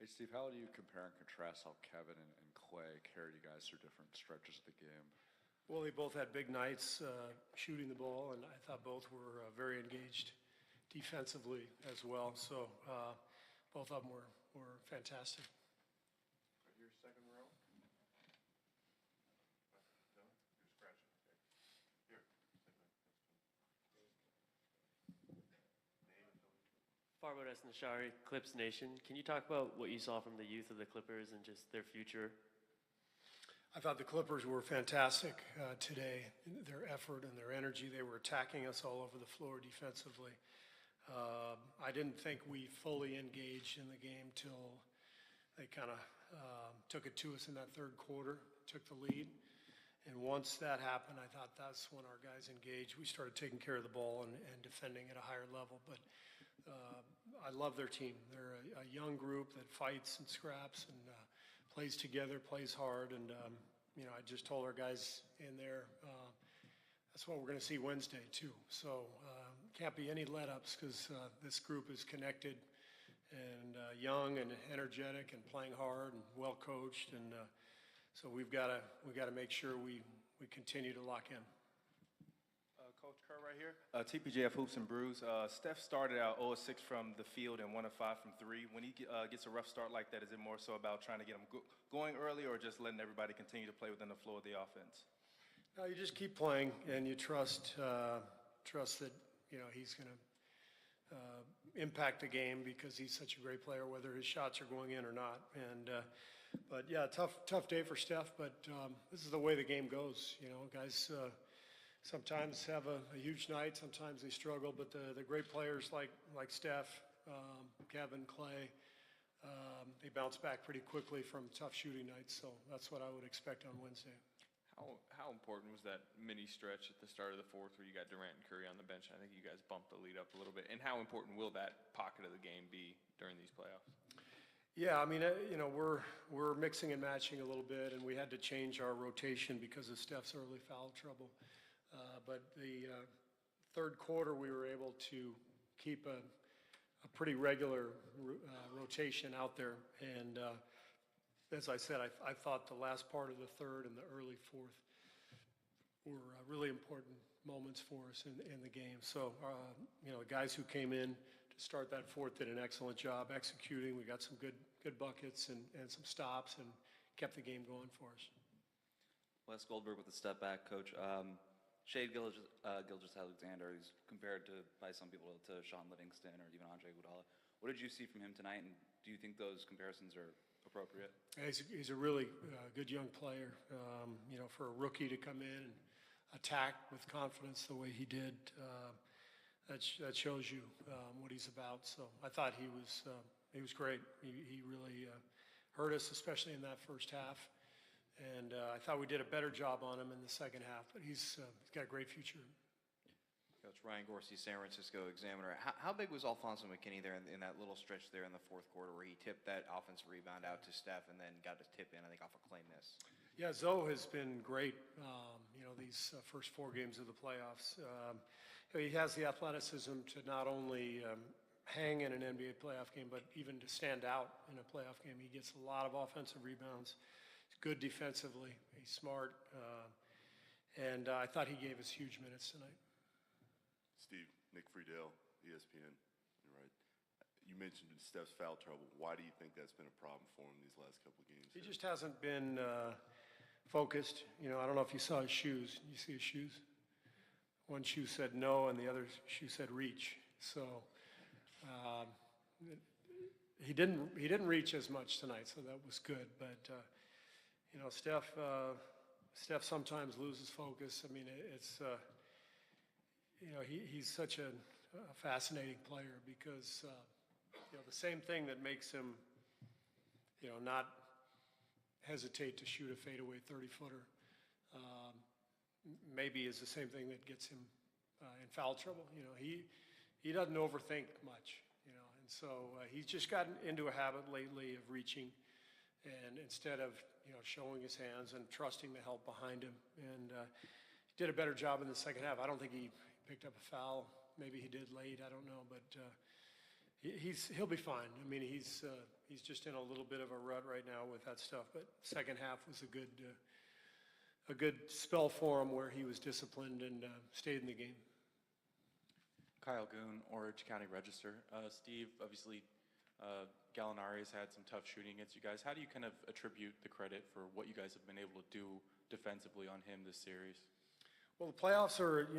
Hey, Steve, how do you compare and contrast how Kevin and Clay carried you guys through different stretches of the game? Well, they both had big nights shooting the ball, and I thought both were very engaged defensively as well. So both of them were fantastic. Right here, second row. No, you're scratching. Okay. Here, name and Farbo Nashari, Clips Nation. Can you talk about what you saw from the youth of the Clippers and just their future? I thought the Clippers were fantastic today. Their effort and their energy, they were attacking us all over the floor defensively. I didn't think we fully engaged in the game till they kind of took it to us in that third quarter, took the lead. And once that happened, I thought that's when our guys engaged. We started taking care of the ball and defending at a higher level. But I love their team. They're a young group that fights and scraps and plays together, plays hard. And, I just told our guys in there, that's what we're going to see Wednesday, too. So can't be any let-ups because this group is connected and young and energetic and playing hard and well-coached. And so we've got to make sure we continue to lock in. Coach Kerr right here. TPJ of Hoops and Brews. Steph started out 0-6 from the field and 1-5 from 3. When he gets a rough start like that, is it more so about trying to get him going early or just letting everybody continue to play within the flow of the offense? No, you just keep playing and you trust that he's going to impact the game because he's such a great player, whether his shots are going in or not. And but yeah, tough day for Steph. But this is the way the game goes. Guys sometimes have a huge night, sometimes they struggle. But the great players like Steph, Kevin, Clay, they bounce back pretty quickly from tough shooting nights. So that's what I would expect on Wednesday. How important was that mini stretch at the start of the fourth where you got Durant and Curry on the bench? I think you guys bumped the lead up a little bit. And how important will that pocket of the game be during these playoffs? Yeah, I mean, we're mixing and matching a little bit, and we had to change our rotation because of Steph's early foul trouble. But the third quarter, we were able to keep a pretty regular rotation out there. And as I said, I thought the last part of the third and the early fourth were really important moments for us in the game. So, the guys who came in to start that fourth did an excellent job executing. We got some good buckets and some stops and kept the game going for us. Wes Goldberg with the step back, Coach. Shea Gilgeous-Alexander, who's compared by some people to Sean Livingston or even Andre Iguodala. What did you see from him tonight, and do you think those comparisons are appropriate? He's a really good young player. For a rookie to come in and attack with confidence the way he did, that shows you what he's about. So I thought he was great. He really hurt us, especially in that first half. And I thought we did a better job on him in the second half. But he's got a great future. Coach Ryan Gorsey, San Francisco Examiner. How big was Alfonso McKinney there in that little stretch there in the fourth quarter where he tipped that offensive rebound out to Steph and then got to tip in, I think, off a clay miss? Yeah, Zoe has been great, these first 4 games of the playoffs. He has the athleticism to not only hang in an NBA playoff game, but even to stand out in a playoff game. He gets a lot of offensive rebounds. He's good defensively. He's smart. And I thought he gave us huge minutes tonight. Steve, Nick Friedel, ESPN. You're right. You mentioned Steph's foul trouble. Why do you think that's been a problem for him these last couple of games? He just hasn't been focused. I don't know if you saw his shoes. You see his shoes? One shoe said no, and the other shoe said reach. So he didn't reach as much tonight, so that was good. But Steph sometimes loses focus. I mean, it's. He's such a fascinating player because, the same thing that makes him, not hesitate to shoot a fadeaway 30-footer maybe is the same thing that gets him in foul trouble. He doesn't overthink much, and so he's just gotten into a habit lately of reaching and instead of, showing his hands and trusting the help behind him. And he did a better job in the second half. I don't think he picked up a foul. Maybe he did late. I don't know. But He'll be fine. I mean, he's just in a little bit of a rut right now with that stuff. But second half was a good spell for him where he was disciplined and stayed in the game. Kyle Goon, Orange County Register. Steve, obviously, Gallinari has had some tough shooting against you guys. How do you kind of attribute the credit for what you guys have been able to do defensively on him this series? Well, the playoffs are,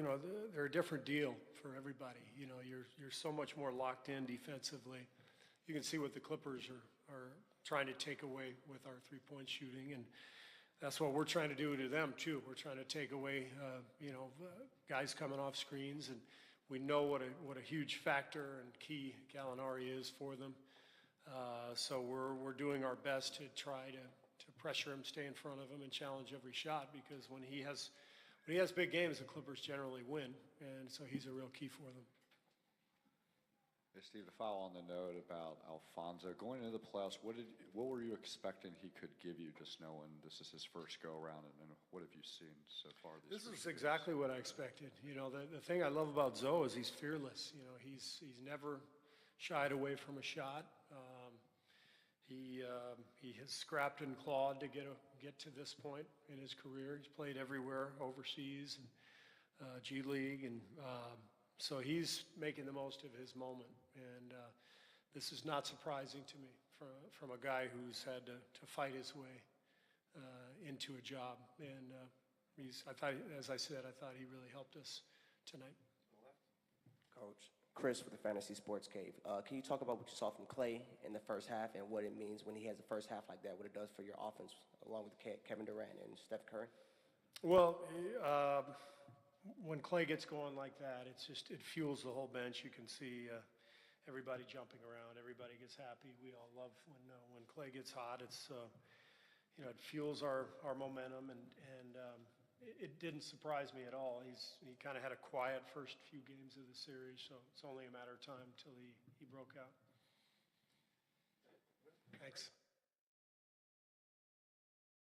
they're a different deal for everybody. You're so much more locked in defensively. You can see what the Clippers are trying to take away with our three-point shooting, and that's what we're trying to do to them too. We're trying to take away, guys coming off screens, and we know what a huge factor and key Gallinari is for them. So we're doing our best to try to pressure him, stay in front of him, and challenge every shot, because when he has big games, the Clippers generally win, and so he's a real key for them. Hey, Steve, to follow on the note about Alfonso, going into the playoffs, what were you expecting he could give you, just knowing this is his first go-around, and what have you seen so far this This year? is exactly what I expected. The thing I love about Zoe is he's fearless. He's never shied away from a shot. He has scrapped and clawed to get to this point in his career. He's played everywhere, overseas and G League, and so he's making the most of his moment. And this is not surprising to me from a guy who's had to fight his way into a job. And as I said, I thought he really helped us tonight. Coach, Chris with the Fantasy Sports Cave. Can you talk about what you saw from Clay in the first half and what it means when he has a first half like that, what it does for your offense, along with Kevin Durant and Steph Curry? Well, when Clay gets going like that, it fuels the whole bench. You can see everybody jumping around. Everybody gets happy. We all love when Clay gets hot. It fuels our momentum, and it didn't surprise me at all. He kind of had a quiet first few games of the series, so it's only a matter of time till he broke out.